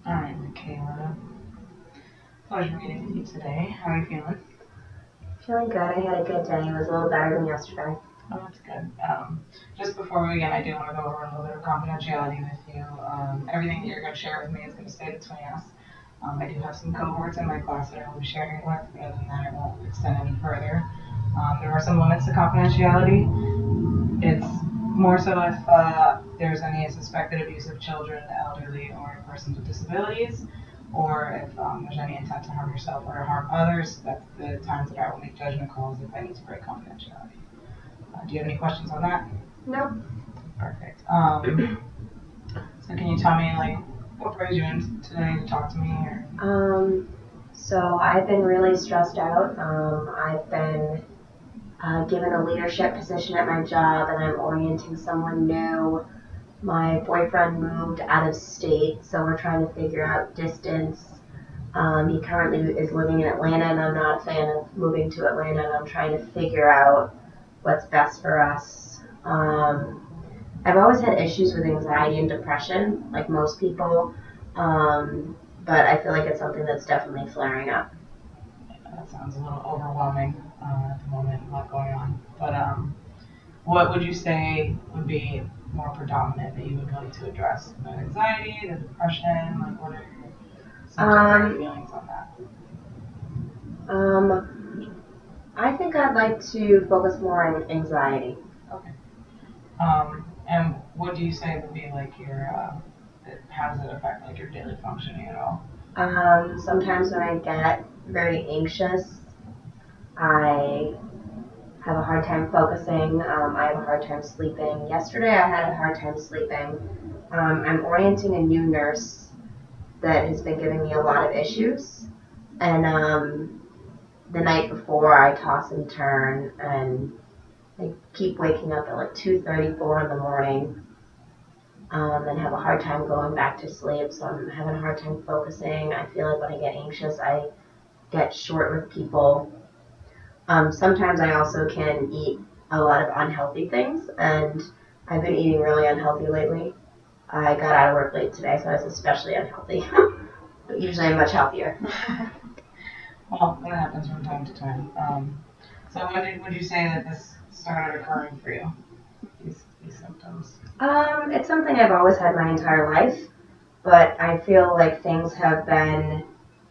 All right, Michaela. Pleasure meeting with you today. How are you feeling? Feeling good. I had a good day. It was a little better than yesterday. Oh, that's good. Just before we begin, I do want to go over a little bit of confidentiality with you. Everything that you're going to share with me is going to stay between us. I do have some cohorts in my class that I will be sharing it with, but other than that, I won't extend any further. There are some limits to confidentiality. It's more so if there's any suspected abuse of children, elderly, or persons with disabilities, or if there's any intent to harm yourself or to harm others. That's the times that I will make judgment calls if I need to break confidentiality. Do you have any questions on that? Nope. Perfect. So can you tell me, like, what brings you in today to talk to me? So I've been really stressed out. I've been given a leadership position at my job, and I'm orienting someone new. My boyfriend moved out of state, so we're trying to figure out distance. He currently is living in Atlanta, and I'm not a fan of moving to Atlanta, and I'm trying to figure out what's best for us. I've always had issues with anxiety and depression, like most people, but I feel like it's something that's definitely flaring up. That sounds a little overwhelming at the moment, a lot going on. But what would you say would be more predominant that you would like to address? The anxiety, the depression, like what are your symptoms or feelings on that? I think I'd like to focus more on anxiety. Okay. And what do you say would be like your, how does it affect like your daily functioning at all? Sometimes when I get very anxious, I have a hard time focusing. I have a hard time sleeping. Yesterday I had a hard time sleeping. I'm orienting a new nurse that has been giving me a lot of issues. And the night before I toss and turn and I keep waking up at like 2:34 in the morning and have a hard time going back to sleep. So I'm having a hard time focusing. I feel like when I get anxious, I get short with people. Sometimes I also can eat a lot of unhealthy things, and I've been eating really unhealthy lately. I got out of work late today, so I was especially unhealthy. But usually I'm much healthier. Well, that happens from time to time. So when would you say that this started occurring for you, these symptoms? It's something I've always had my entire life, but I feel like things have been,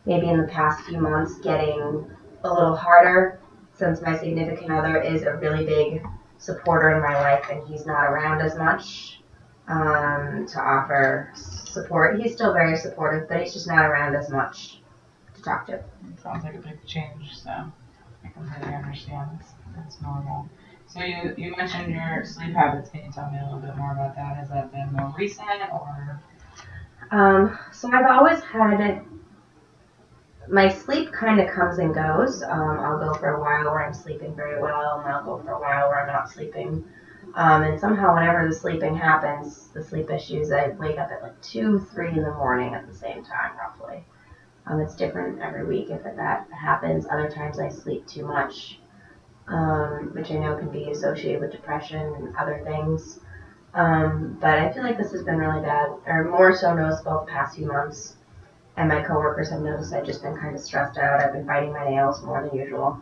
maybe in the past few months, getting a little harder since my significant other is a really big supporter in my life and he's not around as much to offer support. He's still very supportive, but he's just not around as much to talk to. It sounds like a big change, so I completely understand. That's normal. So you mentioned your sleep habits. Can you tell me a little bit more about that? Has that been more recent or? So I've always had, my sleep kind of comes and goes. I'll go for a while where I'm sleeping very well, and I'll go for a while where I'm not sleeping. And somehow whenever the sleeping happens, the sleep issues, I wake up at like 2, 3 in the morning at the same time, roughly. It's different every week if that happens. Other times I sleep too much, which I know can be associated with depression and other things. But I feel like this has been really bad, or more so noticeable the past few months. And my coworkers have noticed I've just been kind of stressed out. I've been biting my nails more than usual.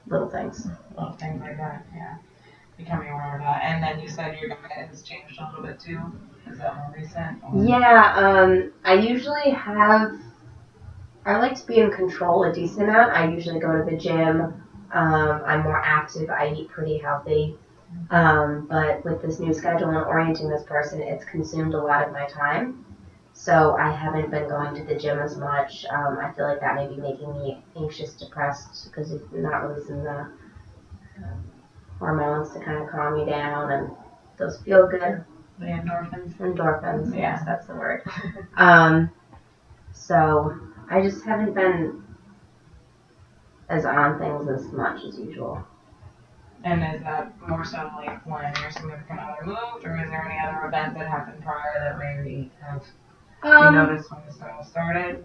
Little things. Little things like that, yeah. Becoming aware of that. And then you said your diet has changed a little bit too. Is that more recent? Or? Yeah, I like to be in control a decent amount. I usually go to the gym. I'm more active. I eat pretty healthy. But with this new schedule and orienting this person, it's consumed a lot of my time. So I haven't been going to the gym as much. I feel like that may be making me anxious, depressed, because you're not releasing the hormones to kind of calm you down, and those feel good. The endorphins? Endorphins, yeah. Yes, that's the word. So I just haven't been as on things as much as usual. And is that more so like when your significant other moved, or is there any other event that happened prior that maybe have you noticed when this all started?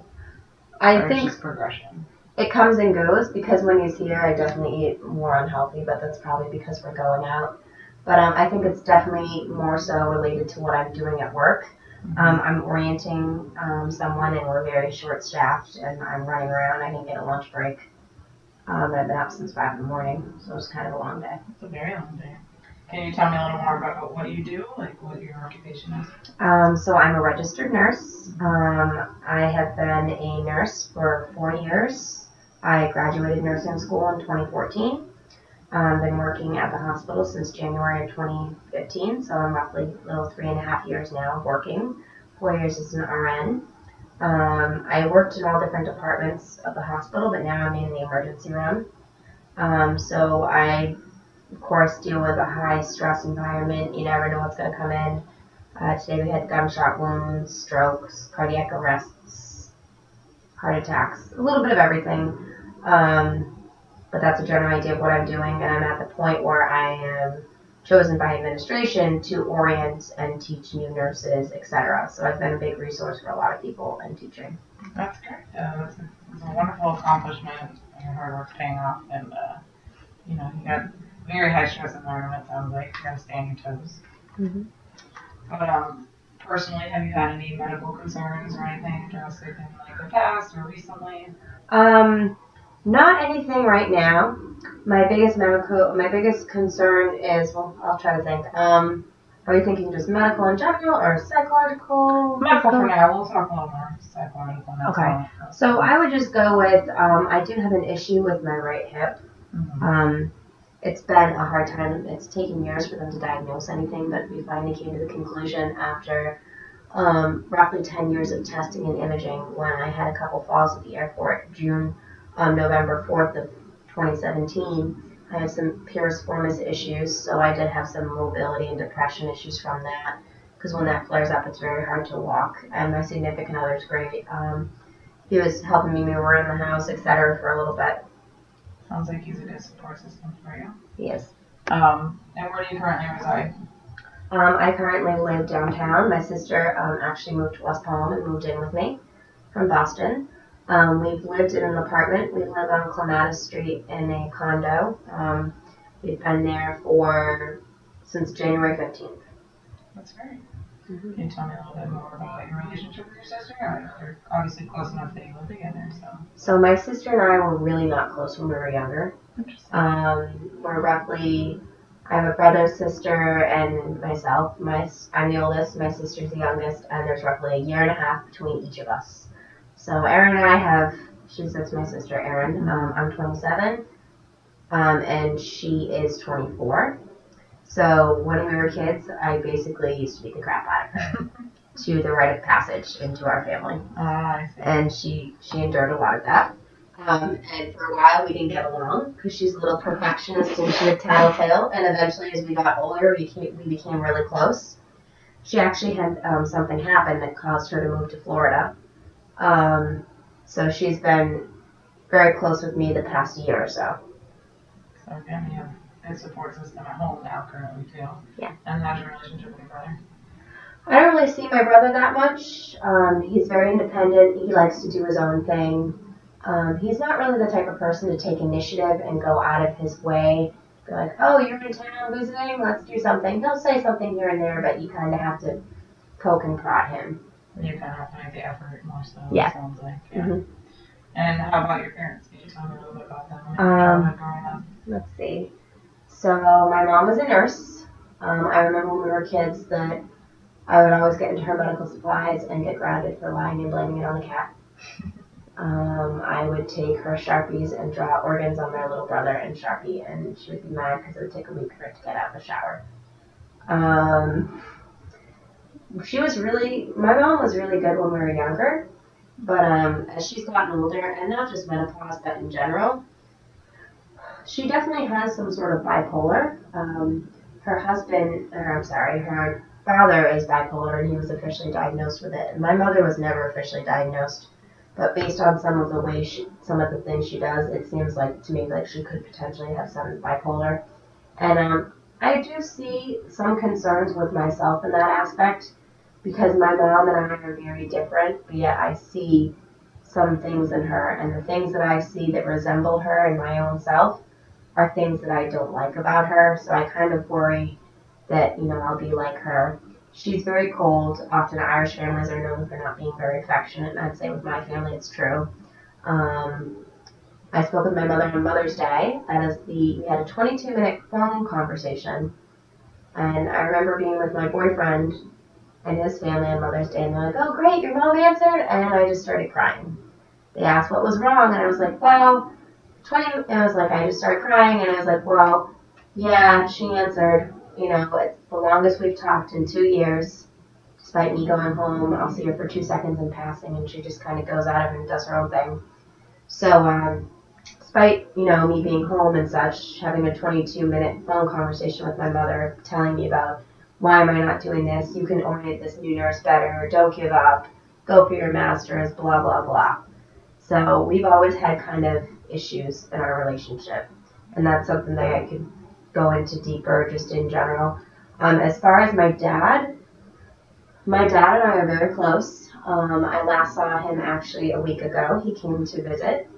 I think just progression. It comes and goes, because when he's here, I definitely eat more unhealthy, but that's probably because we're going out. But I think it's definitely more so related to what I'm doing at work. I'm orienting someone, and we're very short-staffed, and I'm running around. I didn't get a lunch break. And I've been up since 5 in the morning, so it's kind of a long day. It's a very long day. Can you tell me a little more about what you do, like what your occupation is? So I'm a registered nurse. I have been a nurse for 4 years. I graduated nursing school in 2014. Been working at the hospital since January of 2015, so I'm roughly a little 3.5 years now working. 4 years as an RN. I worked in all different departments of the hospital, but now I'm in the emergency room. So I, of course, deal with a high stress environment. You never know what's going to come in. Today we had gunshot wounds, strokes, cardiac arrests, heart attacks, a little bit of everything. But that's a general idea of what I'm doing, and I'm at the point where I am chosen by administration to orient and teach new nurses, etc. So I've been a big resource for a lot of people in teaching. That's great. It's a wonderful accomplishment, and your hard work's paying off. And you got a very high stress environment. Sounds like you got to stay on your toes. Mm-hmm. But personally, have you had any medical concerns or anything drastic in like the past or recently? Not anything right now. My biggest concern is, well, I'll try to think. Are you thinking just medical in general or psychological? Medical for now. We'll talk a little more psychological. Okay. So I would just go with, I do have an issue with my right hip. Mm-hmm. It's been a hard time. It's taken years for them to diagnose anything, but we finally came to the conclusion after roughly 10 years of testing and imaging when I had a couple falls at the airport, November 4th of 2017. I had some piriformis issues, so I did have some mobility and depression issues from that, because when that flares up, it's very hard to walk, and my significant other's great. He was helping me move around the house, etc. for a little bit. Sounds like he's a good support system for you. He is. And where do you currently reside? I currently live downtown. My sister actually moved to West Palm and moved in with me from Boston. We've lived in an apartment. We live on Clematis Street in a condo. We've been there since January 15th. That's great. Mm-hmm. Can you tell me a little bit more about your relationship with your sister? You're obviously close enough that you live together, So my sister and I were really not close when we were younger. Interesting. I have a brother, sister, and myself. I'm the oldest, my sister's the youngest, and there's roughly 1.5 years between each of us. So Erin and I that's my sister Erin. I'm 27, and she is 24. So when we were kids, I basically used to beat the crap out of her to the rite of passage into our family. I see. And she endured a lot of that. And for a while we didn't get along because she's a little perfectionist and she would tattletale. And eventually, as we got older, we became really close. She actually had something happen that caused her to move to Florida. So she's been very close with me the past year or so. So again, you have a good support system at home now currently too. Yeah. And how's your relationship with your brother? I don't really see my brother that much. He's very independent. He likes to do his own thing. He's not really the type of person to take initiative and go out of his way. Be like, oh, you're in town visiting, let's do something. He'll say something here and there, but you kind of have to poke and prod him. You kind of have to make the effort more so, Yeah. It sounds like. Yeah. Mm-hmm. And how about your parents? Can you tell me a little bit about them? Growing up? Let's see. So my mom was a nurse. I remember when we were kids that I would always get into her medical supplies and get grounded for lying and blaming it on the cat. I would take her Sharpies and draw organs on my little brother in Sharpie, and she would be mad because it would take a week for her to get out of the shower. My mom was really good when we were younger, but as she's gotten older, and not just menopause, but in general, she definitely has some sort of bipolar. Her father is bipolar, and he was officially diagnosed with it. And my mother was never officially diagnosed, but based on some of the things she does, it seems like to me like she could potentially have some bipolar. And I do see some concerns with myself in that aspect because my mom and I are very different, but yet I see some things in her, and the things that I see that resemble her in my own self are things that I don't like about her. So I kind of worry that I'll be like her. She's very cold. Often Irish families are known for not being very affectionate, and I'd say with my family it's true. Um, I spoke with my mother on Mother's Day. We had a 22-minute phone conversation, and I remember being with my boyfriend and his family on Mother's Day, and they're like, "Oh, great, your mom answered," and I just started crying. They asked what was wrong, and I was like, "Well, 20," and I was like, I just started crying, and I was like, "Well, yeah, she answered. You know, it's the longest we've talked in 2 years. Despite me going home, I'll see her for 2 seconds in passing, and she just kind of goes out of and does her own thing." So, despite, me being home and such, having a 22-minute phone conversation with my mother, telling me about why am I not doing this, you can orient this new nurse better, don't give up, go for your master's, blah, blah, blah. So we've always had kind of issues in our relationship, and that's something that I could go into deeper just in general. As far as my dad and I are very close. I last saw him actually a week ago. He came to visit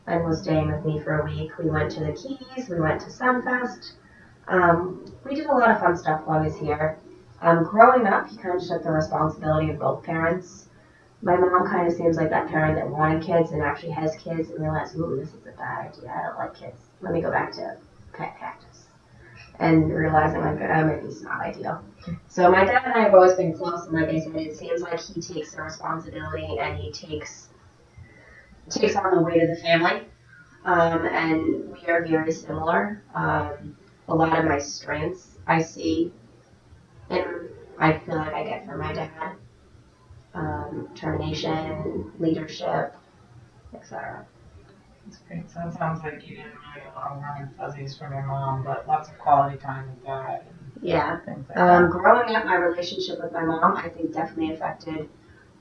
and was staying with me for a week. We went to the Keys. We went to Sunfest. We did a lot of fun stuff while I was here. Growing up, he kind of took the responsibility of both parents. My mom kind of seems like that parent that wanted kids and actually has kids and realized, ooh, this is a bad idea. I don't like kids. Let me go back to pet cactus. And realizing like maybe it's not ideal. So my dad and I have always been close, and like I said, it seems like he takes the responsibility and he takes on the weight of the family. And we are very similar. A lot of my strengths I see and I feel like I get from my dad. Determination, leadership, etc. That's great. So it sounds like you didn't really get a lot of warm and fuzzies from your mom, but lots of quality time with dad Yeah. and things like that. Growing up, my relationship with my mom, I think, definitely affected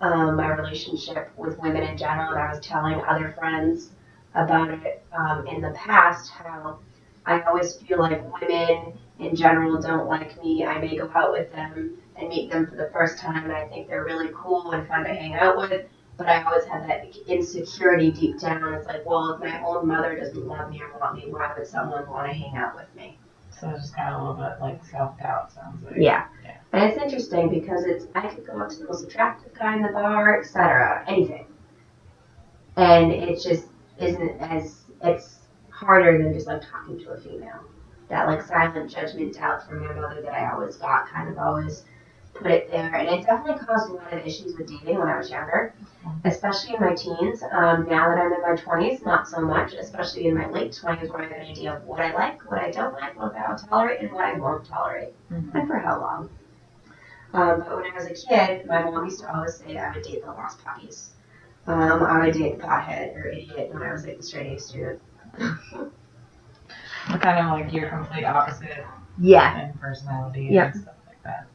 my relationship with women in general. And I was telling other friends about it in the past, how I always feel like women in general don't like me. I may go out with them and meet them for the first time, and I think they're really cool and fun to hang out with. But I always have that insecurity deep down. It's like, well, if my own mother doesn't love me or want me, why would someone want to hang out with me? So it's just kind of a little bit like self-doubt, sounds like. Yeah. And it's interesting because I could go up to the most attractive guy in the bar, etc., anything. And it just isn't it's harder than just like talking to a female. That like silent judgment doubt from my mother that I always got kind of always put it there. And it definitely caused a lot of issues with dating when I was younger, especially in my teens. Now that I'm in my 20s, not so much, especially in my late 20s where I have an idea of what I like, what I don't like, what I'll tolerate, and what I won't tolerate, and for how long. But when I was a kid, my mom used to always say I would date the lost puppies. I would date the pothead or idiot when I was like the straight A student. We're kind of like your complete opposite Yeah. in personality Yep. and stuff like that.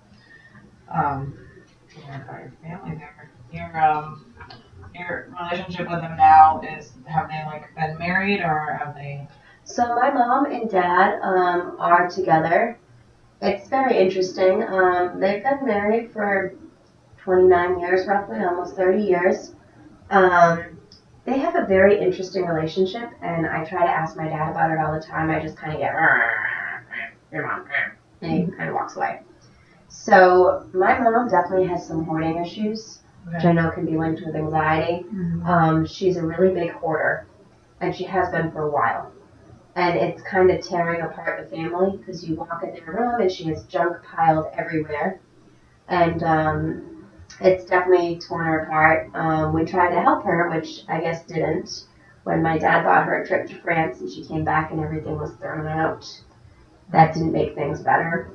Your family there. Your relationship with them now have they like been married or have they? So my mom and dad are together. It's very interesting. They've been married for 29 years, roughly, almost 30 years. They have a very interesting relationship, and I try to ask my dad about it all the time. I just kind of get, your mom, and he kind of walks away. So my mom definitely has some hoarding issues, which I know can be linked with anxiety. She's a really big hoarder, and she has been for a while. And it's kind of tearing apart the family because you walk in their room and she has junk piled everywhere. And it's definitely torn her apart. We tried to help her, which I guess didn't. When my dad bought her a trip to France and she came back and everything was thrown out, that didn't make things better.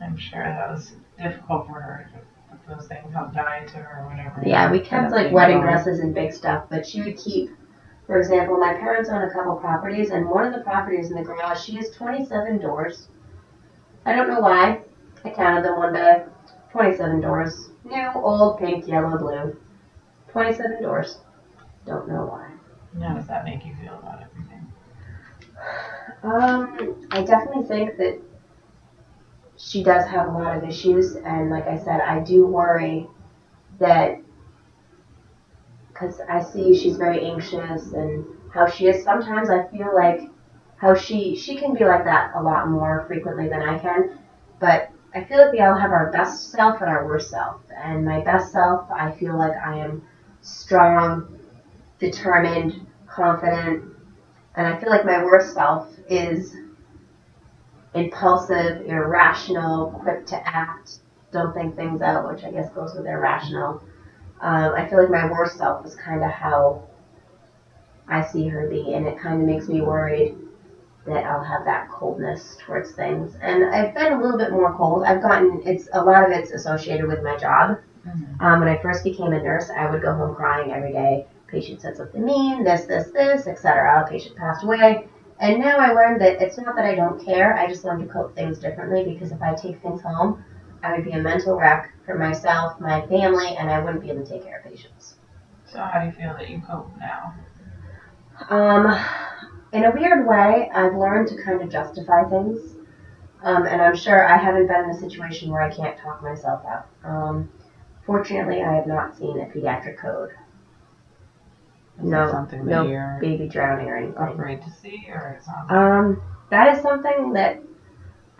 I'm sure that was difficult for her if those things helped die to her or whatever. Yeah, we kept like wedding dresses and big stuff, but she would keep, for example, my parents own a couple properties, and one of the properties in the garage, she has 27 doors. I don't know why. I counted them one day. 27 doors. New, old, pink, yellow, blue. 27 doors. Don't know why. How does that make you feel about everything? I definitely think that she does have a lot of issues, and like I said, I do worry that because I see she's very anxious and how she is. Sometimes I feel like how she can be like that a lot more frequently than I can, but I feel like we all have our best self and our worst self. And my best self, I feel like I am strong, determined, confident. And I feel like my worst self is impulsive, irrational, quick to act, don't think things out, which I guess goes with irrational. I feel like my worst self is kind of how I see her be, and it kind of makes me worried that I'll have that coldness towards things. And I've been a little bit more cold. It's a lot of it's associated with my job. When I first became a nurse, I would go home crying every day. Patient said something mean, this, etc. Patient passed away. And now I learned that it's not that I don't care. I just learned to cope things differently, because if I take things home, I would be a mental wreck for myself, my family, and I wouldn't be able to take care of patients. So how do you feel that you cope now? In a weird way, I've learned to kind of justify things. And I'm sure I haven't been in a situation where I can't talk myself out. Fortunately, I have not seen a pediatric code. Is that something that no you're baby drowning or anything. afraid to see, or it's not? That is something that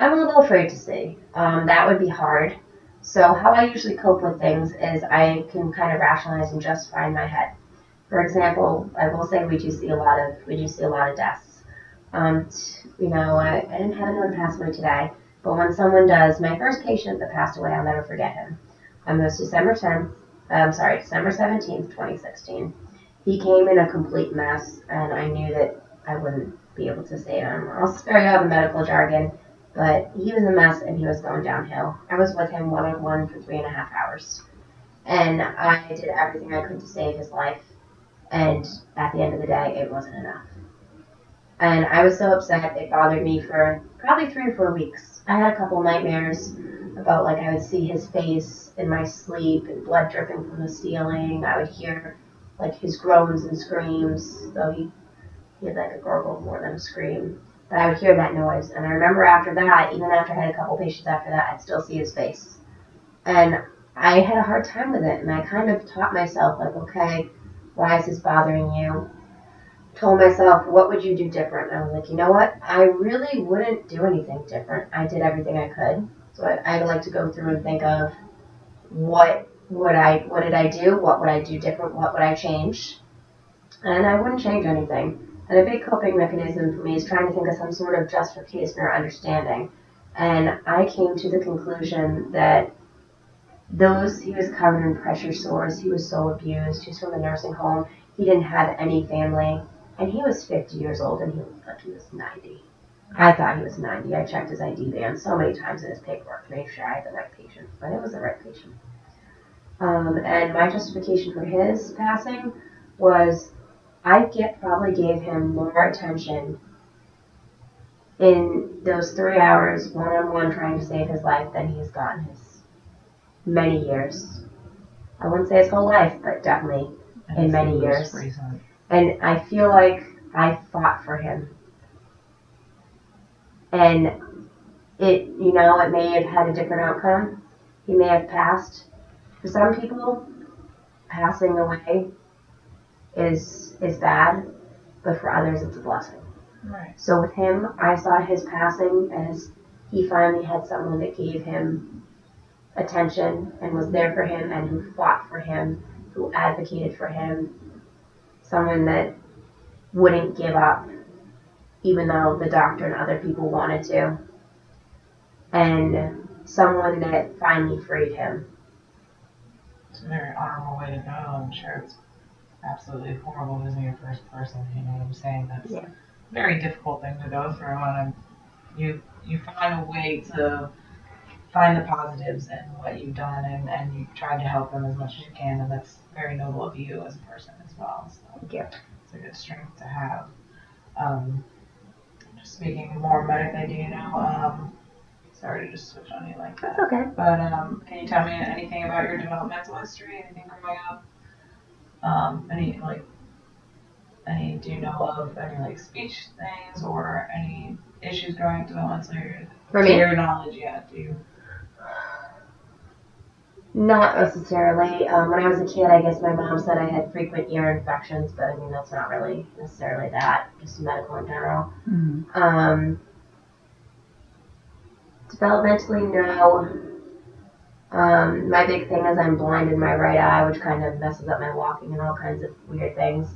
I'm a little afraid to see. That would be hard. So how I usually cope with things is I can kind of rationalize and justify in my head. For example, I will say we do see a lot of deaths. I didn't have anyone pass away today, but when someone does, my first patient that passed away, I'll never forget him. It was December 17th, 2016. He came in a complete mess, and I knew that I wouldn't be able to save him. I'll spare you all the medical jargon, but he was a mess and he was going downhill. I was with him one-on-one for 3.5 hours, and I did everything I could to save his life, and at the end of the day, it wasn't enough. And I was so upset, it bothered me for probably 3 or 4 weeks. I had a couple nightmares about, like, I would see his face in my sleep and blood dripping from the ceiling. I would hear, like, his groans and screams, though he had, like, a gurgle more than a scream. But I would hear that noise. And I remember after that, even after I had a couple patients after that, I'd still see his face. And I had a hard time with it. And I kind of taught myself, like, okay, why is this bothering you? Told myself, what would you do different? And I was like, you know what? I really wouldn't do anything different. I did everything I could. So I'd like to go through and think of what did I do? What would I do different? What would I change? And I wouldn't change anything. And a big coping mechanism for me is trying to think of some sort of justification or understanding. And I came to the conclusion that he was covered in pressure sores, he was so abused, he was from a nursing home, he didn't have any family, and he was 50 years old and he looked like he was 90. I thought he was 90. I checked his ID band so many times in his paperwork to make sure I had the right patient, but it was the right patient. And my justification for his passing was I probably gave him more attention in those 3 hours one-on-one trying to save his life than he's gotten his many years. I wouldn't say his whole life, but definitely in many years. Recent. And I feel like I fought for him. And it may have had a different outcome. He may have passed. For some people, passing away is bad, but for others it's a blessing. Right. So with him, I saw his passing as he finally had someone that gave him attention and was there for him and who fought for him, who advocated for him, someone that wouldn't give up even though the doctor and other people wanted to, and someone that finally freed him. It's a very honorable way to go. I'm sure it's absolutely horrible losing your first person, you know what I'm saying? That's a very difficult thing to go through, and you find a way to find the positives in what you've done, and you tried to help them as much as you can, and that's very noble of you as a person as well. So Thank you. It's a good strength to have. Just speaking more medically, do you know, sorry to just switch on you like that. That's okay. But can you tell me anything about your developmental history, anything growing up? Do you know of any like speech things or any issues growing up developmentally? For me? To your knowledge, yeah, do you? Not necessarily. When I was a kid, I guess my mom said I had frequent ear infections, but I mean, that's not really necessarily that, just medical in general. Mm-hmm. Developmentally, no. My big thing is I'm blind in my right eye, which kind of messes up my walking and all kinds of weird things.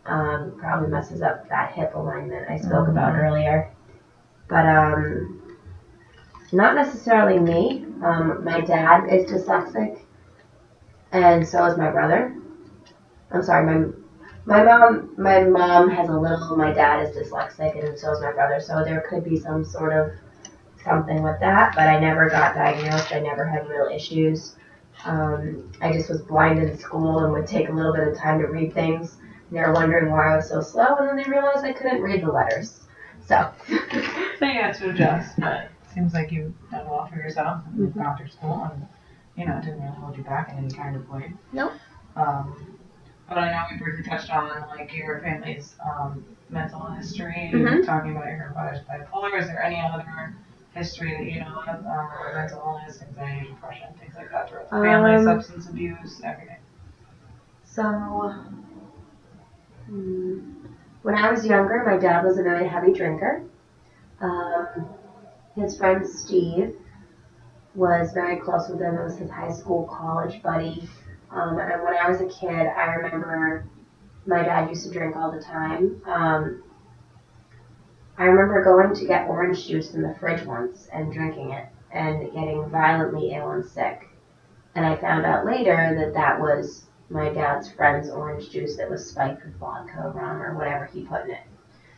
Probably messes up that hip alignment I spoke about earlier. But not necessarily me. My dad is dyslexic, and so is my brother. I'm sorry, my mom has a little. My dad is dyslexic, and so is my brother. So there could be some sort of something with that, but I never got diagnosed. I never had real issues. I just was blind in school and would take a little bit of time to read things. And they were wondering why I was so slow, and then they realized I couldn't read the letters. So. So you had to adjust, but it seems like you've done well for yourself and you've gone through school and, it didn't really hold you back in any kind of way. Nope. But I know we briefly touched on, like, your family's mental history, talking about your father's bipolar. Is there any other history that you know of, mental illness, anxiety, depression, things like that throughout the family, substance abuse, everything? So, when I was younger, my dad was a very heavy drinker. His friend Steve was very close with him. It was his high school, college buddy. And when I was a kid, I remember my dad used to drink all the time. I remember going to get orange juice in the fridge once and drinking it and getting violently ill and sick. And I found out later that that was my dad's friend's orange juice that was spiked with vodka, rum, or whatever he put in it.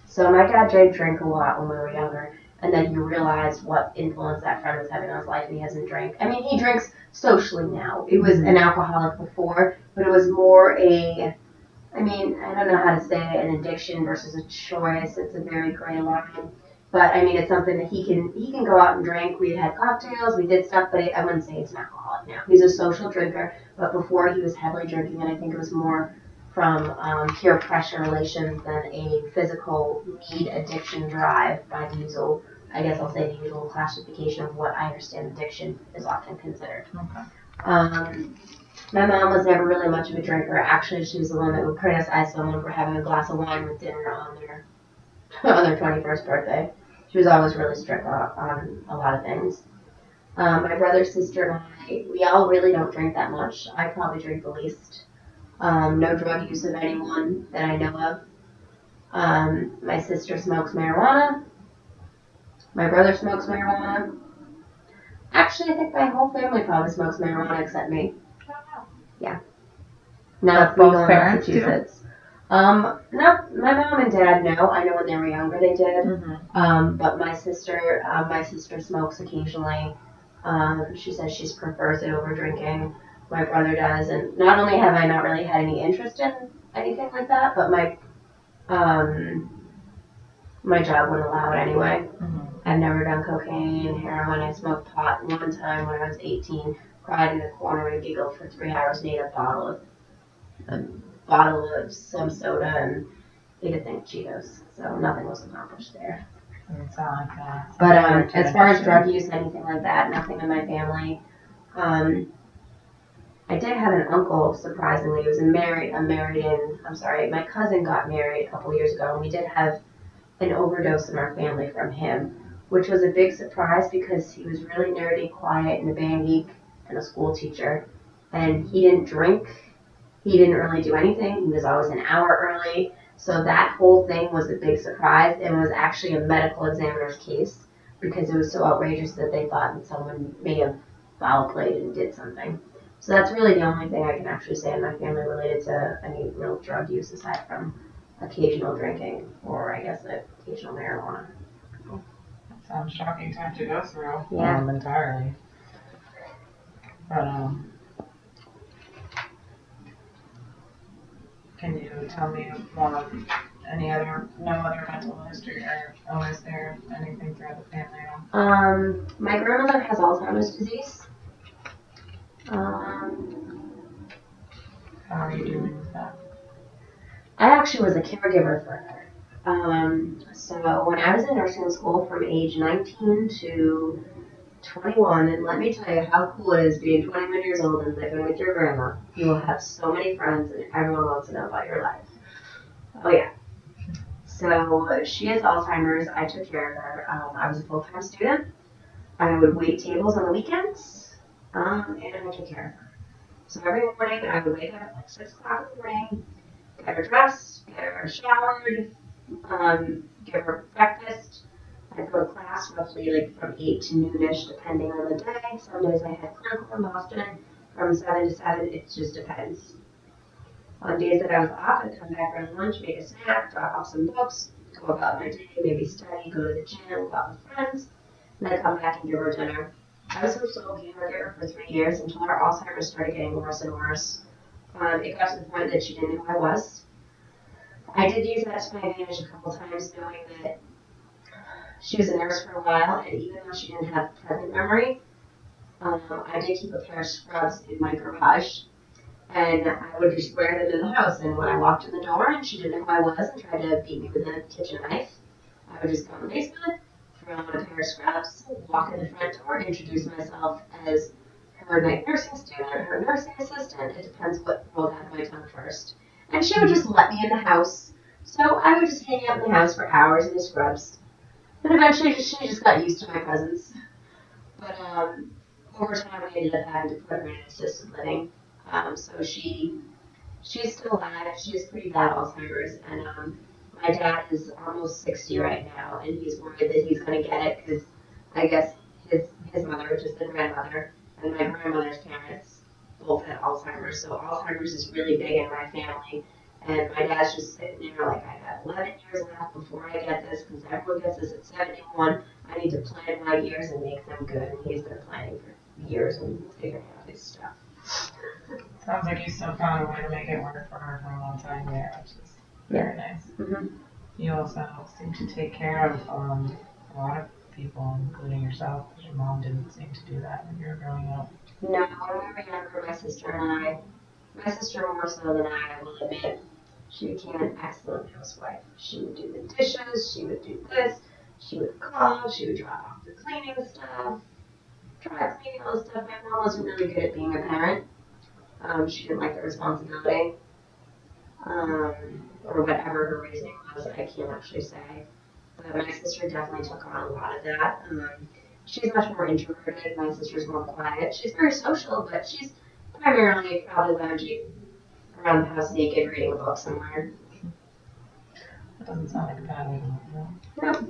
So my dad did drink a lot when we were younger, and then he realized what influence that friend was having on his life, and he hasn't drank. I mean, he drinks socially now. It was an alcoholic before, but it was more I don't know how to say it, an addiction versus a choice. It's a very gray line. But I mean, it's something that he can go out and drink. We had cocktails, we did stuff, but I wouldn't say he's an alcoholic now. He's a social drinker, but before he was heavily drinking, and I think it was more from peer pressure relations than a physical need addiction drive by the usual, I guess I'll say the usual classification of what I understand addiction is often considered. Okay. My mom was never really much of a drinker. Actually, she was the one that would criticize someone for having a glass of wine with dinner on their 21st birthday. She was always really strict on a lot of things. My brother, sister, and I, we all really don't drink that much. I probably drink the least. No drug use of anyone that I know of. My sister smokes marijuana. My brother smokes marijuana. Actually, I think my whole family probably smokes marijuana except me. Yeah. Now it's legal in Massachusetts. No, my mom and dad, no. I know when they were younger they did. But my sister smokes occasionally. She says she prefers it over drinking. My brother does, and not only have I not really had any interest in anything like that, but my job wouldn't allow it anyway. I've never done cocaine, heroin. I smoked pot one time when I was 18. Cried in the corner and giggled for 3 hours and ate a bottle of some soda and ate a thing of Cheetos. So nothing was accomplished there. Doesn't sound like that. But as far as drug use, anything like that, nothing in my family. I did have an uncle, surprisingly. He was my cousin got married a couple years ago, and we did have an overdose in our family from him, which was a big surprise because he was really nerdy, quiet, and a band geek, and a school teacher. And he didn't drink. He didn't really do anything. He was always an hour early. So that whole thing was a big surprise, and was actually a medical examiner's case because it was so outrageous that they thought that someone may have foul played and did something. So that's really the only thing I can actually say in my family related to any real drug use aside from occasional drinking or, I guess, occasional marijuana. That sounds shocking time to go through. Yeah. Entirely. But, can you tell me more of no other mental history or illness there, anything throughout the family? My grandmother has Alzheimer's disease. How are you doing with that? I actually was a caregiver for her. So when I was in nursing school from age 19 to 21, and let me tell you how cool it is being 21 years old and living with your grandma. You will have so many friends and everyone wants to know about your life. Oh yeah. So she has Alzheimer's. I took care of her. I was a full-time student. I would wait tables on the weekends, and I took care of her. So every morning I would wake up at like 6 o'clock in the morning, get her dressed, get her showered, give her breakfast. I'd go to class roughly like from 8 to noonish, depending on the day. Some days I had clinical, often from 7 to 7. It just depends. On days that I was off, I'd come back around lunch, make a snack, drop off some books, go about my day, maybe study, go to the gym, go out with friends, and then come back and give her dinner. I was her sole caregiver for 3 years until her Alzheimer's started getting worse and worse. It got to the point that she didn't know who I was. I did use that to my advantage a couple times, knowing that she was a nurse for a while, and even though she didn't have present memory, I did keep a pair of scrubs in my garage, and I would just wear them in the house. And when I walked in the door and she didn't know who I was and tried to beat me with a kitchen knife, I would just go in the basement, throw on a pair of scrubs, walk in the front door, introduce myself as her night nursing student, her nursing assistant. It depends what rolled out of my tongue first. And she would just let me in the house. So I would just hang out in the house for hours in the scrubs. And eventually she just got used to my presence. But over time we ended up having to put her in assisted living. So she's still alive. She has pretty bad Alzheimer's, and my dad is almost 60 right now, and he's worried that he's going to get it because I guess his mother, which is the grandmother, and my grandmother's parents both had Alzheimer's. So Alzheimer's is really big in my family, and my dad's just sitting there like, I got 11 years left before I get this because everyone gets this at 71. I need to plan my years and make them good, and he's been planning for years and figuring out his stuff. Sounds like you still found a way to make it work for her for a long time there, which is very nice. Mm-hmm. You also seem to take care of a lot of people, including yourself, because your mom didn't seem to do that when you were growing up. No, when we were younger, my sister more so than I will admit, she became an excellent housewife. She would do the dishes, she would do this, she would call, she would drop off the cleaning stuff, dry cleaning, all this stuff. My mom wasn't really good at being a parent. She didn't like the responsibility, or whatever her reasoning was. I can't actually say. But my sister definitely took on a lot of that. She's much more introverted. My sister's more quiet. She's very social, but she's primarily probably lounging around the house naked, reading a book somewhere. That doesn't sound like a bad way to live.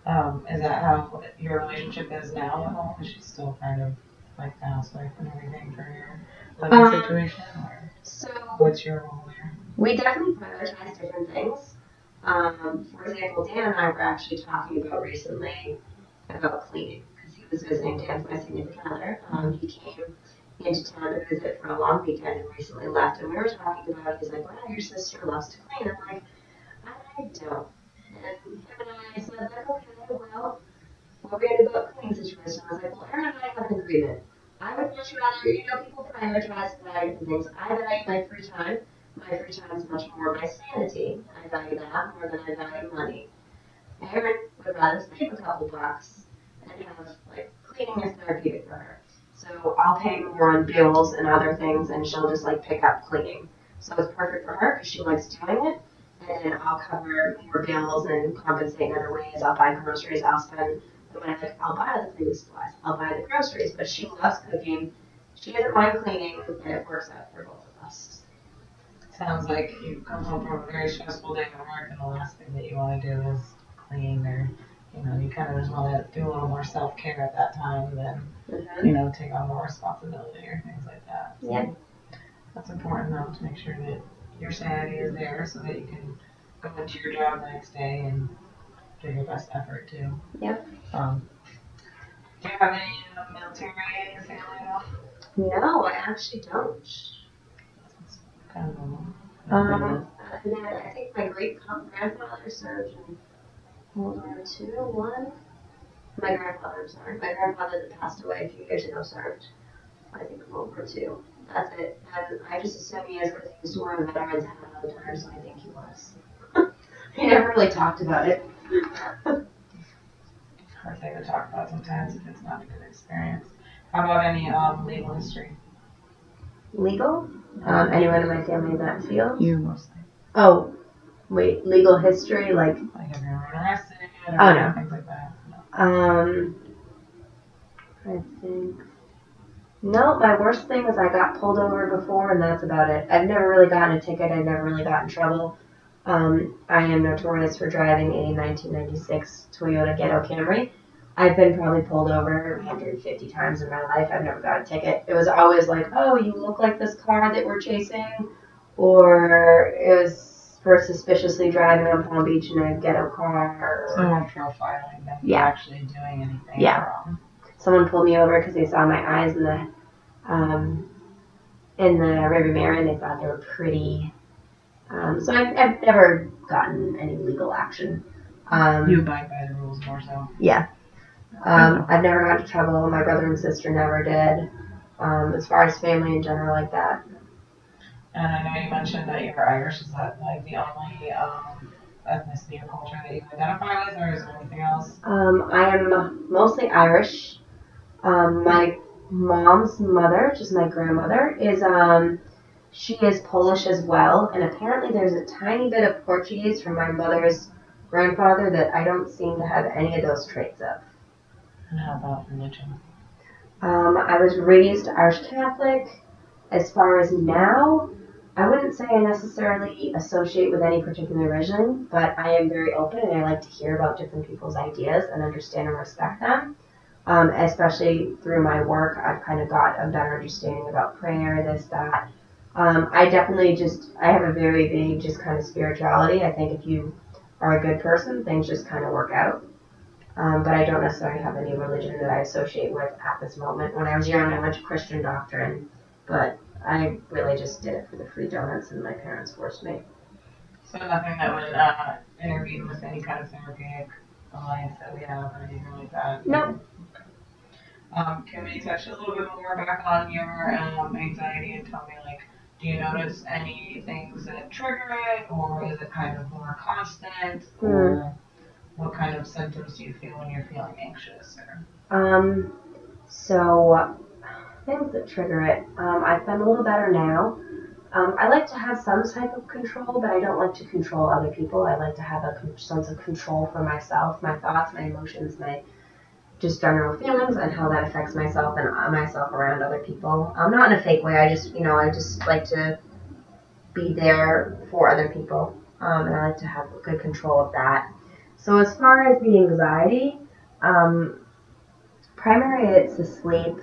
No. Is that how your relationship is now at home? Is she still kind of like the housewife and everything for your living situation? Or So what's your role there? we definitely prioritize different things. For example, Dan and I were actually talking about recently about cleaning because he was visiting. Dan's my significant other. He came into town to visit for a long weekend and recently left. And we were talking about, he's like, wow, your sister loves to clean. I'm like, I don't. And him and I said, like, okay, well, what are we going to do about cleaning situation? I was like, well, Aaron and I have an agreement. I would much rather, people prioritize value different things. I value my free time. My free time is much more my sanity. I value that more than I value money. Aaron would rather save a couple bucks and have, like, cleaning is therapeutic for her. So I'll pay more on bills and other things, and she'll just, like, pick up cleaning. So it's perfect for her because she likes doing it. And then I'll cover more bills and compensate in other ways. I'll buy groceries. I'll spend the money. I'll buy the cleaning supplies. I'll buy the groceries. But she loves cooking. She doesn't mind cleaning, and it works out for both of us. Sounds like you come home from a very stressful day at work, and the last thing that you want to do is clean, or you kind of just want to do a little more self-care at that time than take on more responsibility or things like that. So Yeah. that's important though, to make sure that your sanity is there so that you can go into your job the next day and give your best effort too. Yep. Do you have any military in your family at all? No, I actually don't. Kind of normal. And then I think my great-grandfather served in World War II. My grandfather that passed away a few years ago served, I think, in World War II. That's it. And I just assume he is because he was one of the veterans had another time, so I think he was. He never really talked about it. Hard thing to talk about sometimes if it's not a good experience. How about any legal history? Legal? Anyone in my family in that field? You mostly. Oh, wait, legal history, like have you ever been arrested? Oh, no. Things like that. No. I think. No, my worst thing is I got pulled over before, and that's about it. I've never really gotten a ticket. I've never really gotten in trouble. I am notorious for driving a 1996 Toyota Ghetto Camry. I've been probably pulled over 150 times in my life. I've never got a ticket. It was always like, oh, you look like this car that we're chasing, or it was for suspiciously driving on Palm Beach in a ghetto car. So more profiling than Yeah. actually doing anything Yeah. wrong. Someone pulled me over because they saw my eyes in the rearview mirror, and they thought they were pretty. So I've never gotten any legal action. You abide by the rules more so. Yeah. I've never got into trouble. My brother and sister never did. As far as family in general, like that. And I know you mentioned that you're Irish. Is that like the only ethnicity or culture that you identify with, or is there anything else? I am mostly Irish. My mom's mother, which is my grandmother, she is Polish as well, and apparently there's a tiny bit of Portuguese from my mother's grandfather that I don't seem to have any of those traits of. And how about religion? I was raised Irish Catholic. As far as now, I wouldn't say I necessarily associate with any particular religion, but I am very open and I like to hear about different people's ideas and understand and respect them. Especially through my work, I've kind of got a better understanding about prayer, this, that. I definitely I have a very big just kind of spirituality. I think if you are a good person, things just kind of work out. But I don't necessarily have any religion that I associate with at this moment. When I was young, I went to Christian doctrine, but I really just did it for the free donuts, and my parents forced me. So nothing that would intervene with any kind of therapeutic alliance that we have or anything like that? Nope. Can we touch a little bit more back on your anxiety and tell me, like, do you notice any things that trigger it, or is it kind of more constant, or what kind of symptoms do you feel when you're feeling anxious? So things that trigger it. I've been a little better now. I like to have some type of control, but I don't like to control other people. I like to have a sense of control for myself, my thoughts, my emotions, my just general feelings, and how that affects myself and myself around other people. Not in a fake way. I just like to be there for other people, and I like to have good control of that. So as far as the anxiety, primarily it's the sleep,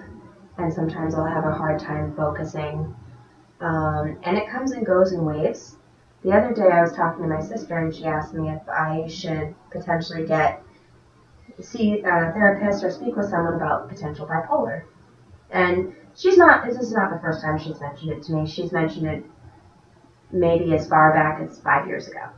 and sometimes I'll have a hard time focusing. And it comes and goes in waves. The other day I was talking to my sister, and she asked me if I should potentially see a therapist or speak with someone about potential bipolar. And this is not the first time she's mentioned it to me. She's mentioned it maybe as far back as 5 years ago.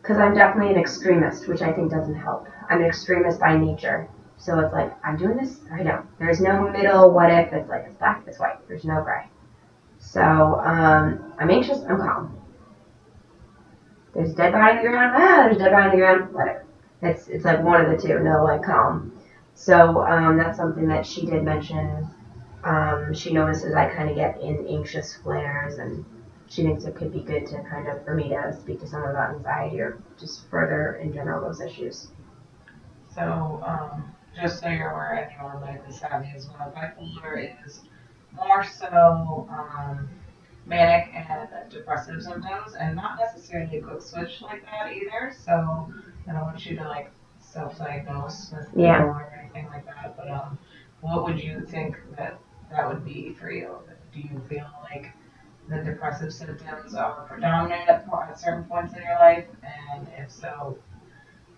Because I'm definitely an extremist, which I think doesn't help. I'm an extremist by nature. So it's like, I'm doing this, or I don't. There's no middle what if. It's like, it's black, it's white. There's no gray. So I'm anxious, I'm calm. There's a dead body on the ground, there's a dead body on the ground, whatever. It's like one of the two, no, like calm. So that's something that she did mention. She notices I kind of get in anxious flares, and she thinks it could be good to for me to speak to someone about anxiety or just further in general those issues. So just so you're aware, and you're medically savvy as well, bipolar is more so manic and depressive symptoms, and not necessarily a quick switch like that either. So I don't want you to like self-diagnose with bipolar or anything like that. But what would you think that would be for you? Do you feel like the depressive symptoms are predominant at certain points in your life, and if so,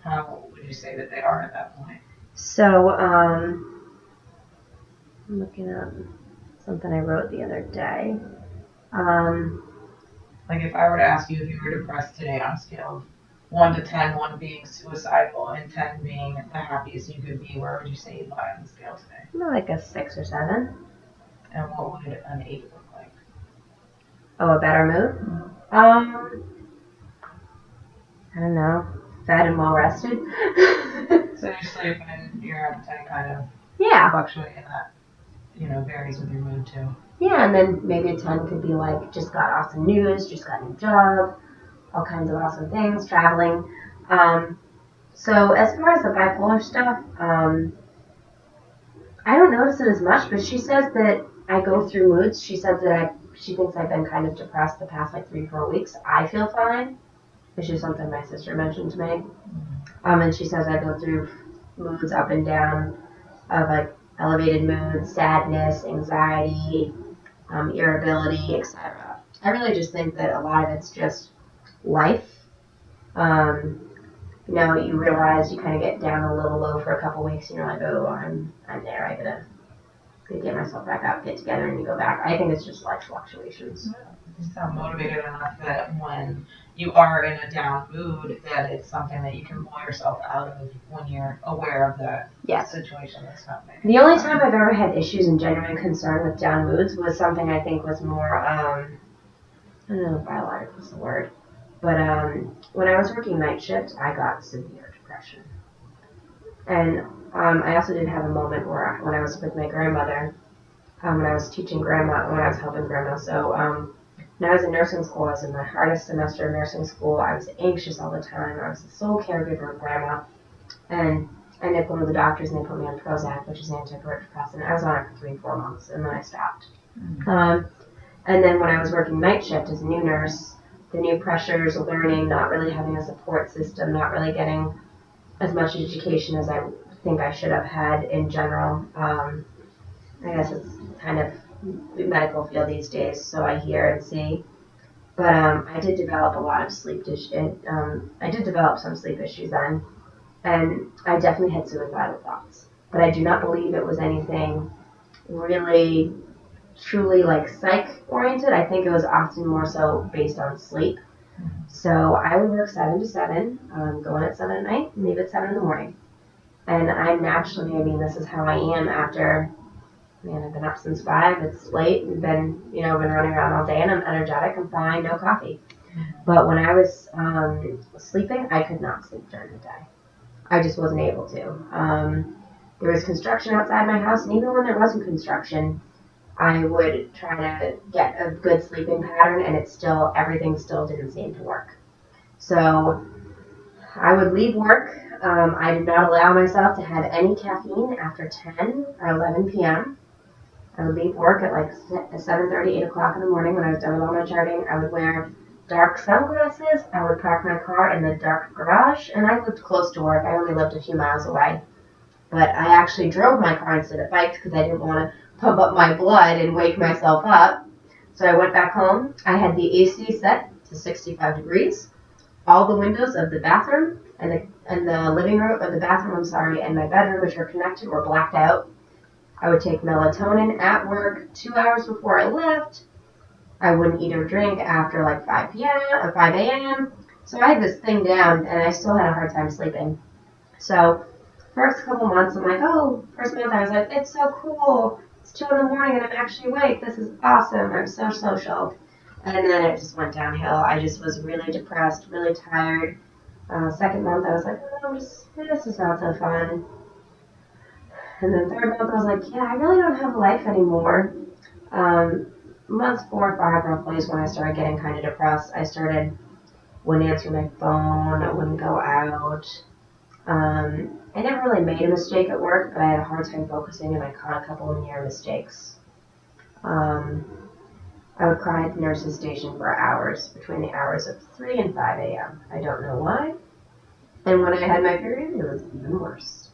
how would you say that they are at that point? So I'm looking at something I wrote the other day. Like if I were to ask you if you were depressed today on a scale of 1 to 10, 1 being suicidal and 10 being the happiest you could be, where would you say you'd lie on the scale today? Like a 6 or 7. And what would an 8 look like? Oh, a better mood? I don't know. Fed and well rested. So your sleep and your appetite kind of fluctuate, and that varies with your mood too. Yeah, and then maybe a 10 could be like, just got awesome news, just got a new job, all kinds of awesome things, traveling. So as far as the bipolar stuff, I don't notice it as much, but she says that I go through moods. She says that she thinks I've been kind of depressed the past like 3, 4 weeks. I feel fine, which is something my sister mentioned to me. And she says I go through moods up and down of like elevated moods, sadness, anxiety, irritability, etc. I really just think that a lot of it's just life. Um, you realize you kind of get down a little low for a couple weeks, and you're like, oh, I'm there. I gotta get myself back up, get together, and you go back. I think it's just life fluctuations. You sound motivated enough that when you are in a down mood, that it's something that you can pull yourself out of when you're aware of that situation that's happening. The only time I've ever had issues and genuine concern with down moods was something I think was more, I don't know if biological is the word, but when I was working night shift, I got severe depression. And I also did have a moment where when I was with my grandmother, when I was teaching grandma, when I was helping grandma. So when I was in nursing school, I was in my hardest semester of nursing school. I was anxious all the time. I was the sole caregiver of grandma. And I ended up going to the doctors and they put me on Prozac, which is an antidepressant. I was on it for 3, 4 months and then I stopped. And then when I was working night shift as a new nurse, the new pressures, learning, not really having a support system, not really getting as much education as I think I should have had in general. I guess it's kind of medical field these days, so I hear and see. But I did develop a lot of sleep issues. I did develop some sleep issues then, and I definitely had suicidal thoughts. But I do not believe it was anything really, truly like psych oriented. I think it was often more so based on sleep. So I would work 7 to 7, go in at 7 at night, and leave at 7 in the morning. And I'm naturally, this is how I am after. I've been up since 5. It's late and been running around all day and I'm energetic. I'm fine, no coffee. But when I was sleeping, I could not sleep during the day. I just wasn't able to. There was construction outside my house, and even when there wasn't construction, I would try to get a good sleeping pattern, and everything still didn't seem to work. So I would leave work. I did not allow myself to have any caffeine after 10 or 11 p.m. I would leave work at like 7:30, 8 o'clock in the morning when I was done with all my charting. I would wear dark sunglasses. I would park my car in the dark garage, and I lived close to work. I only lived a few miles away. But I actually drove my car instead of biked because I didn't want to pump up my blood and wake myself up. So I went back home. I had the AC set to 65 degrees. All the windows of the bathroom and the living room, or the bathroom, and my bedroom, which were connected, were blacked out. I would take melatonin at work 2 hours before I left. I wouldn't eat or drink after like 5 p.m. or 5 a.m. So I had this thing down, and I still had a hard time sleeping. So first couple months, I'm like, first month I was like, it's so cool. It's 2 in the morning and I'm actually awake. This is awesome. I'm so social. And then it just went downhill. I just was really depressed, really tired. Second month, I was like, this is not so fun. And then third month, I was like, yeah, I really don't have a life anymore. Months 4 or 5 roughly is when I started getting kind of depressed. Wouldn't answer my phone. I wouldn't go out. I never really made a mistake at work, but I had a hard time focusing, and I caught a couple of near mistakes. I would cry at the nurse's station for hours, between the hours of 3 and 5 a.m. I don't know why. And when I had my period, it was even worse.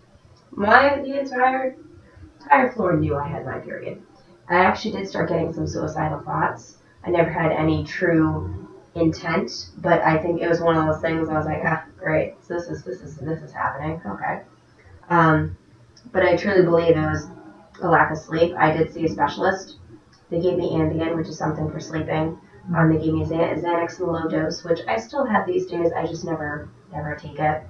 The entire floor knew I had my period. I actually did start getting some suicidal thoughts. I never had any true intent, but I think it was one of those things. I was like, great, so this is happening. Okay. But I truly believe it was a lack of sleep. I did see a specialist. They gave me Ambien, which is something for sleeping. They gave me Xanax in a low dose, which I still have these days. I just never take it.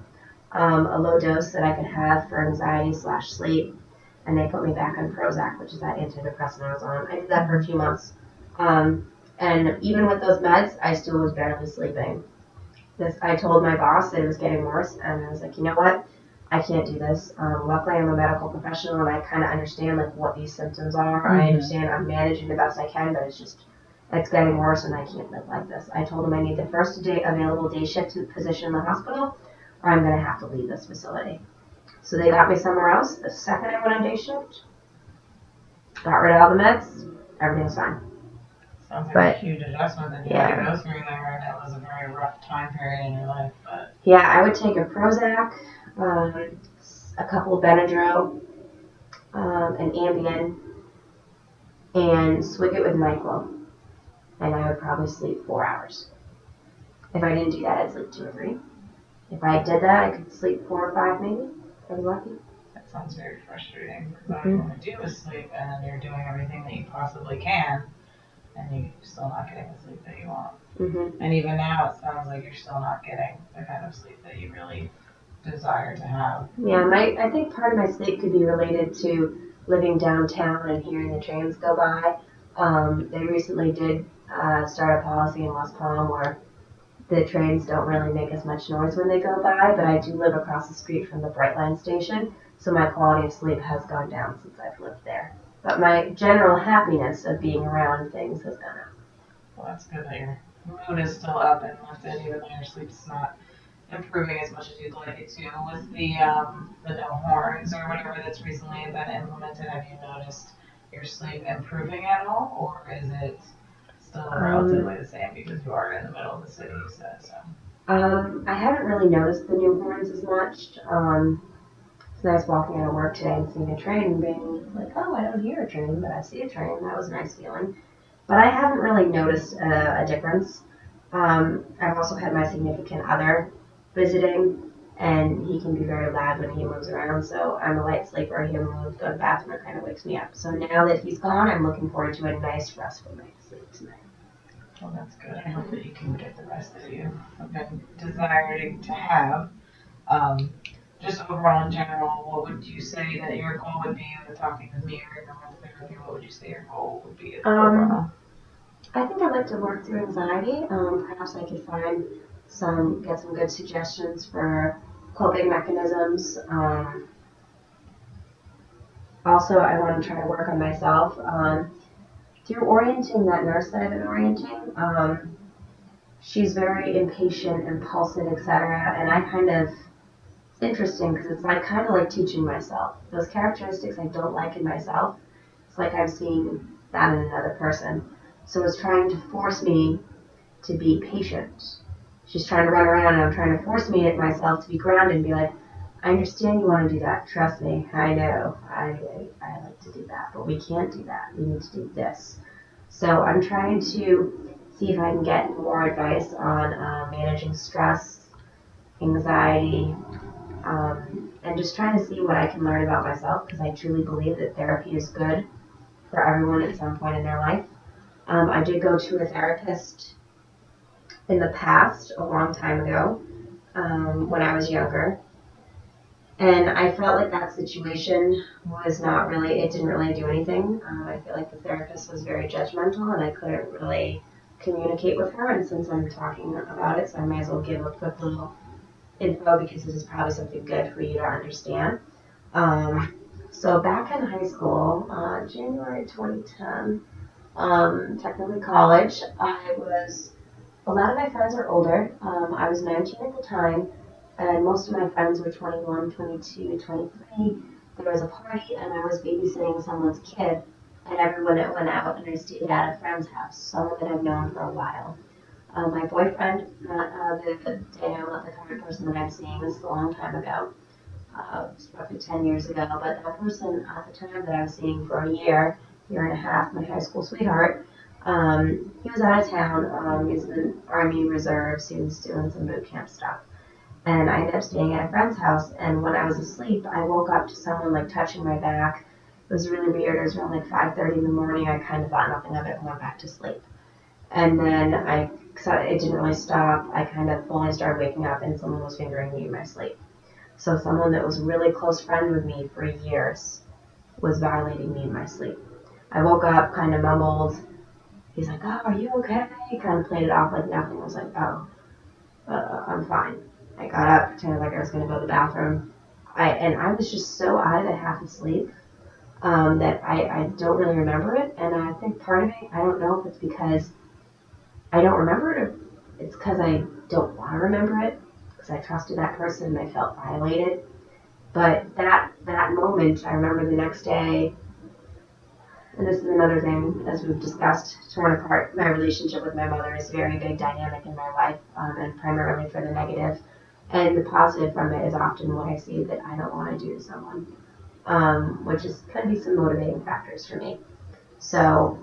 A low dose that I could have for anxiety/sleep. And they put me back on Prozac, which is that antidepressant I was on. I did that for a few months. And even with those meds, I still was barely sleeping. I told my boss that it was getting worse, and I was like, you know what? I can't do this. Luckily, I'm a medical professional, and I kind of understand what these symptoms are. Mm-hmm. I understand I'm managing the best I can, but it's getting worse, and I can't live like this. I told them I need the first available day shift position in the hospital, or I'm going to have to leave this facility. So they got me somewhere else. The second I went on day shift, got rid of all the meds, everything's fine. Sounds like But a huge adjustment that you had to yeah, go through there, and it was a very rough time period in your life. But yeah, I would take a Prozac, a couple of Benadryl, an Ambien, and swig it with NyQuil, and I would probably sleep 4 hours. If I didn't do that, I'd sleep 2 or 3. If I did that, I could sleep 4 or 5 maybe. If I was lucky. that sounds very frustrating because all you Mm-hmm. want to do is sleep, and then you're doing everything that you possibly can, and you're still not getting the sleep that you want. Mm-hmm. And even now, it sounds like you're still not getting the kind of sleep that you really desire to have. Yeah, I think part of my sleep could be related to living downtown and hearing the trains go by. They recently did start a policy in West Palm where the trains don't really make as much noise when they go by, but I do live across the street from the Brightline station, so my quality of sleep has gone down since I've lived there. But my general happiness of being around things has gone up. Well, that's good that your mood is still up and lifted, even though your sleep's not improving as much as you'd like it to. With the no horns or whatever that's recently been implemented, have you noticed your sleep improving at all, or is it still Um, relatively the same because you are in the middle of the city, you said so? I haven't really noticed the new horns as much. It's nice walking out of work today and seeing a train and being like, oh, I don't hear a train, but I see a train. That was a nice feeling. But I haven't really noticed a difference. I've also had my significant other visiting, and he can be very loud when he moves around. So I'm a light sleeper. He moves, go to the bathroom, it kind of wakes me up. So now that he's gone, I'm looking forward to a nice, restful night's sleep tonight. Well, that's good. I hope that you can get the rest that you have been desiring to have. Um, just overall in general, what would you say that your goal would be with talking with me or going to therapy? What would you say your goal would be overall? I think I'd like to work through anxiety. Perhaps I could get some good suggestions for coping mechanisms. Also, I want to try to work on myself. Through orienting that nurse that I've been orienting, she's very impatient, impulsive, etc. And I kind of, it's interesting because it's like kind of like teaching myself. Those characteristics I don't like in myself, it's like I'm seeing that in another person. So it's trying to force me to be patient. She's trying to run around and I'm trying to force me at myself to be grounded and be like, I understand you want to do that. Trust me. I know. I like to do that, but we can't do that. We need to do this. So I'm trying to see if I can get more advice on managing stress, anxiety, and just trying to see what I can learn about myself because I truly believe that therapy is good for everyone at some point in their life. I did go to a therapist in the past, a long time ago, when I was younger. And I felt like that situation was not really, it didn't really do anything. I feel like the therapist was very judgmental and I couldn't really communicate with her. And since I'm talking about it, so I may as well give a quick little info because this is probably something good for you to understand. So back in high school, January 2010, technically college, a lot of my friends are older. I was 19 at the time, and most of my friends were 21, 22, 23. There was a party, and I was babysitting someone's kid, and everyone went out, and I stayed at a friend's house, someone that I've known for a while. My boyfriend, not the day I met the current person that I'm seeing, this is a long time ago. It's roughly 10 years ago, but that person at the time that I was seeing for a year and a half, my high school sweetheart, he was out of town. He was in the Army Reserves. He was doing some boot camp stuff. And I ended up staying at a friend's house. And when I was asleep, I woke up to someone like touching my back. It was really weird. It was around like 5:30 in the morning. I kind of thought nothing of it and went back to sleep. And then it didn't really stop. I kind of fully started waking up and someone was fingering me in my sleep. So someone that was a really close friend with me for years was violating me in my sleep. I woke up, kind of mumbled. He's like, oh, are you okay? He kind of played it off like nothing. I was like, oh, I'm fine. I got up, pretended like I was going to go to the bathroom. I was just so out of it, half asleep, that I don't really remember it. And I think part of it, I don't know if it's because I don't remember it or it's because I don't want to remember it because I trusted that person and I felt violated. But that moment, I remember the next day, And this is another thing, as we've discussed, torn apart. My relationship with my mother is a very big dynamic in my life, and primarily for the negative. And the positive from it is often what I see that I don't want to do to someone, which is could be some motivating factors for me. So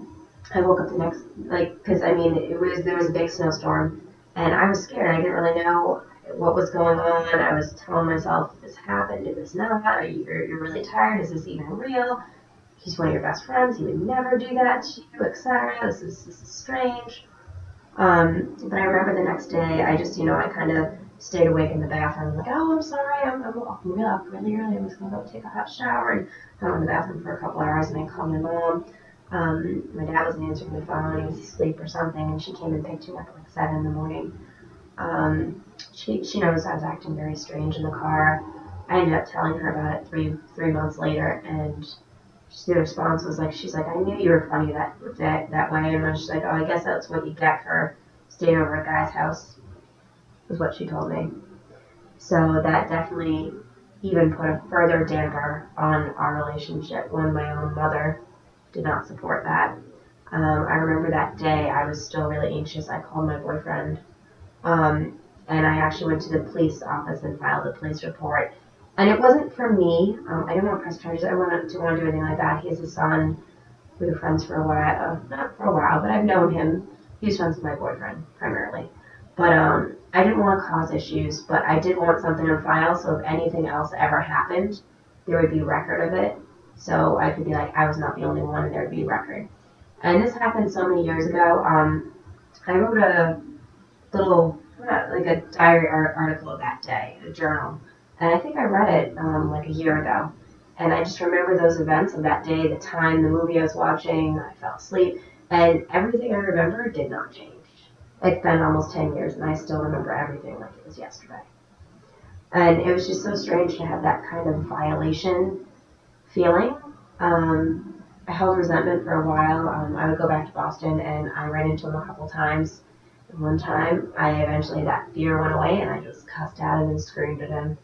I woke up the next, like, because I mean, there was a big snowstorm, and I was scared. I didn't really know what was going on. I was telling myself, did this happen? Did this not? You're really tired? Is this even real? He's one of your best friends. He would never do that to you, etc. This is strange. But I remember the next day, I just, I kind of stayed awake in the bathroom. I'm like, oh, I'm sorry, I'm up really early. I'm just gonna go take a hot shower. And I went in the bathroom for a couple hours, and I called my mom. My dad wasn't answering the phone. He was asleep or something, and she came and picked him up at like 7 in the morning. She knows I was acting very strange in the car. I ended up telling her about it three months later, and the response was like, she's like, I knew you were funny that way, and I was just like, oh, I guess that's what you get for staying over at Guy's house, was what she told me. So that definitely even put a further damper on our relationship when my own mother did not support that. I remember that day I was still really anxious. I called my boyfriend, and I actually went to the police office and filed a police report. And it wasn't for me. I didn't want to press charges. I didn't want to do anything like that. He has a son. We were friends for a while. Not for a while, but I've known him. He's friends with my boyfriend, primarily. But I didn't want to cause issues, but I did want something on file, so if anything else ever happened, there would be record of it. So I could be like, I was not the only one, and there would be record. And this happened so many years ago. I wrote a little, like a diary article of that day, a journal. And I think I read it like a year ago. And I just remember those events of that day, the time, the movie I was watching, I fell asleep, and everything I remember did not change. It's been almost 10 years, and I still remember everything like it was yesterday. And it was just so strange to have that kind of violation feeling. I held resentment for a while. I would go back to Boston, and I ran into him a couple times. And one time, that fear went away, and I just cussed at him and screamed at him.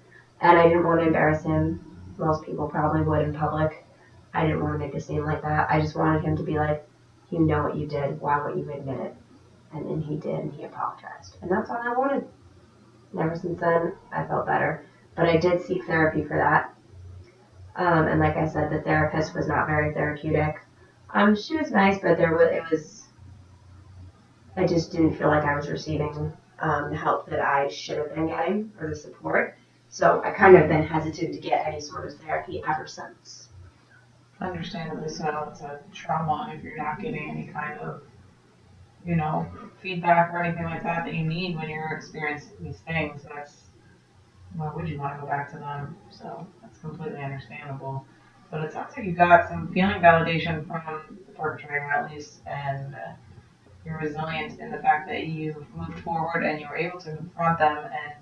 And I didn't want to embarrass him. Most people probably would in public. I didn't want to make a scene like that. I just wanted him to be like, you know what you did, why won't you admit it? And then he did, and he apologized. And that's all I wanted. And ever since then, I felt better. But I did seek therapy for that. And like I said, the therapist was not very therapeutic. She was nice, but I just didn't feel like I was receiving the help that I should have been getting, or the support. So I kind of been hesitant to get any sort of therapy ever since. Understandably so. It's a trauma if you're not getting any kind of, feedback or anything like that you need when you're experiencing these things. Why would you want to go back to them? So that's completely understandable. But it sounds like you got some feeling validation from the perpetrator at least, and you're resilient in the fact that you moved forward and you were able to confront them and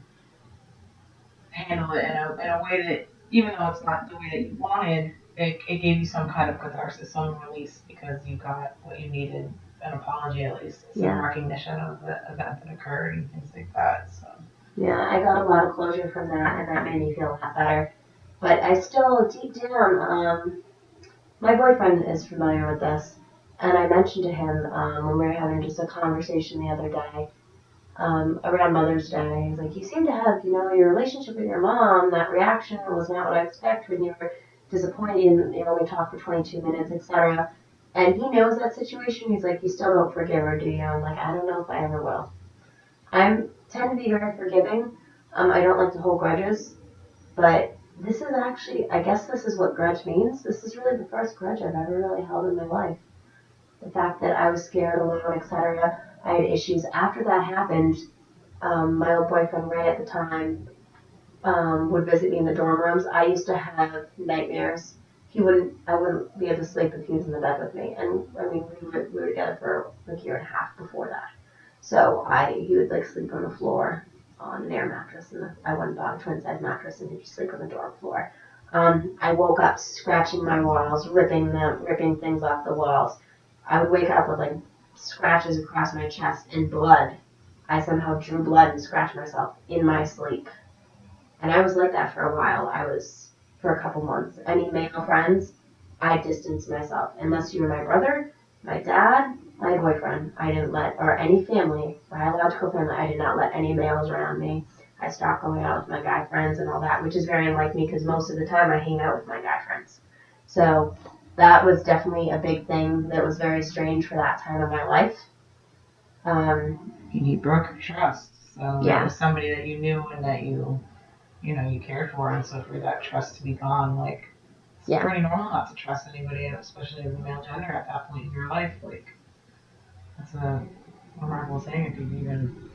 handle it in a way that, even though it's not the way that you wanted, it gave you some kind of catharsis, some release, because you got what you needed, an apology at least, some recognition of the event that occurred and things like that. So. Yeah, I got a lot of closure from that, and that made me feel a lot better. But I still, deep down, my boyfriend is familiar with this, and I mentioned to him when we were having just a conversation the other day, around Mother's Day. He's like, you seem to have, your relationship with your mom, that reaction was not what I expected when you were disappointed, and, we talked for 22 minutes, etc. And he knows that situation. He's like, you still don't forgive her, do you? I'm like, I don't know if I ever will. I tend to be very forgiving. I don't like to hold grudges, but this is actually, I guess this is what grudge means. This is really the first grudge I've ever really held in my life. The fact that I was scared, alone, etc. I had issues after that happened. My old boyfriend Ray at the time would visit me in the dorm rooms. I used to have nightmares. I wouldn't be able to sleep if he was in the bed with me. And I mean, we were together for like a year and a half before that. So he would like sleep on the floor on an air mattress, and I went and bought a twin size mattress, and he'd just sleep on the dorm floor. I woke up scratching my walls, ripping things off the walls. I would wake up with like scratches across my chest and blood. I somehow drew blood and scratched myself in my sleep. And I was like that for a while. For a couple months. Any male friends? I distanced myself. Unless you were my brother, my dad, my boyfriend, I didn't let, or any family, biological family, I did not let any males around me. I stopped going out with my guy friends and all that, which is very unlike me because most of the time I hang out with my guy friends. So that was definitely a big thing that was very strange for that time of my life. He broke your trust. So Yeah. it was somebody that you knew and that you cared for, and so for that trust to be gone, like, it's Yeah. pretty normal not to trust anybody, especially as a male gender at that point in your life. Like, that's a remarkable thing if you've even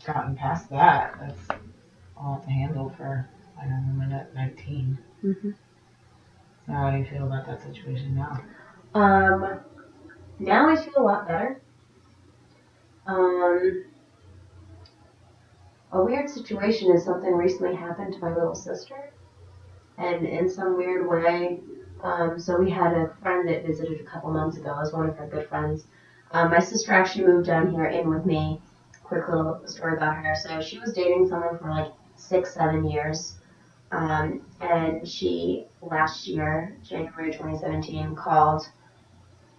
gotten past that. That's a lot to handle for a woman at 19. Mm-hmm. So how do you feel about that situation now? Now I feel a lot better. A weird situation is something recently happened to my little sister, and in some weird way, so we had a friend that visited a couple months ago as one of her good friends. My sister actually moved down here in with me. Quick little story about her. So she was dating someone for like 6, 7 years. And she last year, January 2017, called,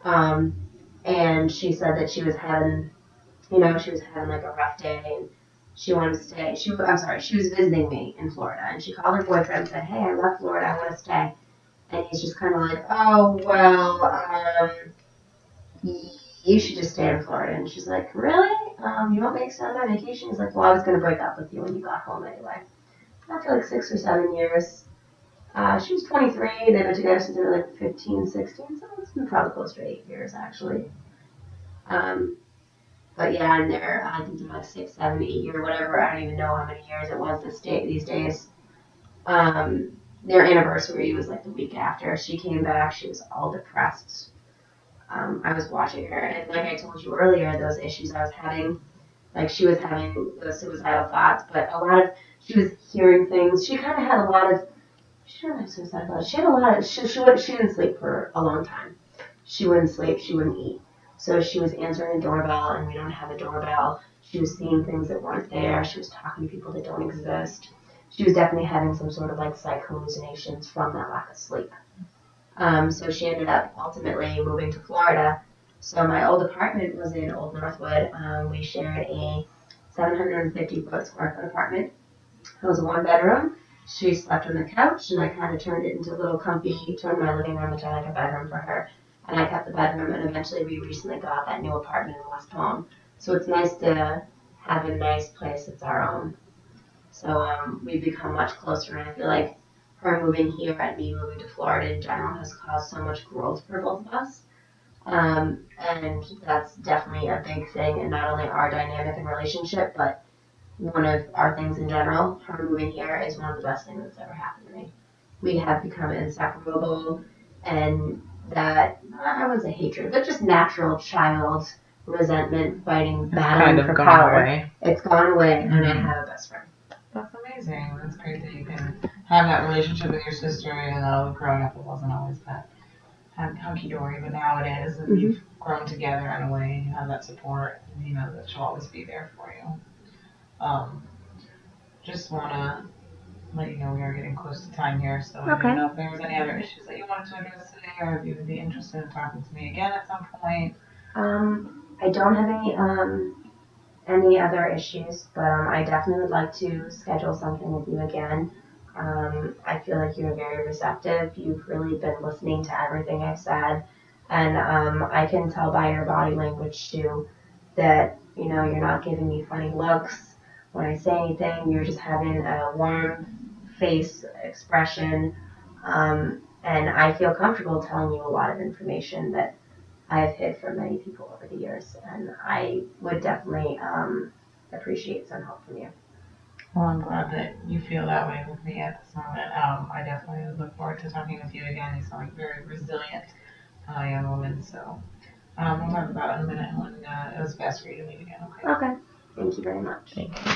and she said that she was having, she was having like a rough day and she wanted to stay. She was visiting me in Florida, and she called her boyfriend and said, "Hey, I left Florida, I want to stay." And he's just kind of like, "Oh well, you should just stay in Florida." And she's like, "Really? You want me to extend my vacation?" He's like, "Well, I was gonna break up with you when you got home anyway." After like 6 or 7 years, she was 23. They've been together since they were like 15, 16, so it's been probably close to 8 years actually. Um, but yeah, and they're, I think they're like 6, 7, 8 year, whatever. I don't even know how many years it was these days. Their anniversary was like the week after. She came back. She was all depressed. I was watching her, and like I told you earlier, those issues I was having, like she was having those suicidal thoughts, but she was hearing things. She kind of had a lot of, she didn't have suicidal thoughts. She had a lot of, she didn't sleep for a long time. She wouldn't sleep. She wouldn't eat. So she was answering a doorbell, and we don't have a doorbell. She was seeing things that weren't there. She was talking to people that don't exist. She was definitely having some sort of like psych hallucinations from that lack of sleep. So she ended up ultimately moving to Florida. So my old apartment was in Old Northwood. We shared a 750 square foot apartment. It was a 1 bedroom. She slept on the couch, and I kind of turned it into a little comfy, turned my living room into like a bedroom for her. And I kept the bedroom, and eventually we recently got that new apartment in West Palm. So it's nice to have a nice place that's our own. So we've become much closer, and I feel like her moving here and me moving to Florida in general has caused so much growth for both of us. And that's definitely a big thing in not only our dynamic and relationship, but one of our things in general. Her moving here is one of the best things that's ever happened to me. We have become inseparable, and that, I wouldn't say hatred, but just natural child resentment, fighting, battling for power. It's gone away, and I have a best friend. That's amazing. That's great that you can have that relationship with your sister, and growing up it wasn't always that hunky dory, but now it is, and you've grown together in a way, you have that support, and you know that she'll always be there for you. Just want to let you know we are getting close to time here, so I don't know if there was any other issues that you wanted to address today, or if you would be interested in talking to me again at some point. I don't have any other issues, but I definitely would like to schedule something with you again. I feel like you're very receptive. You've really been listening to everything I've said, and I can tell by your body language too that you're not giving me funny looks when I say anything. You're just having a warm face expression, and I feel comfortable telling you a lot of information that I've hid from many people over the years, and I would definitely appreciate some help from you. Well, I'm glad that you feel that way with me at this moment. I definitely look forward to talking with you again. You sound like a very resilient young woman, so we'll talk about it in a minute when it was best for you to meet again, okay? Okay. Thank you very much. Thank you.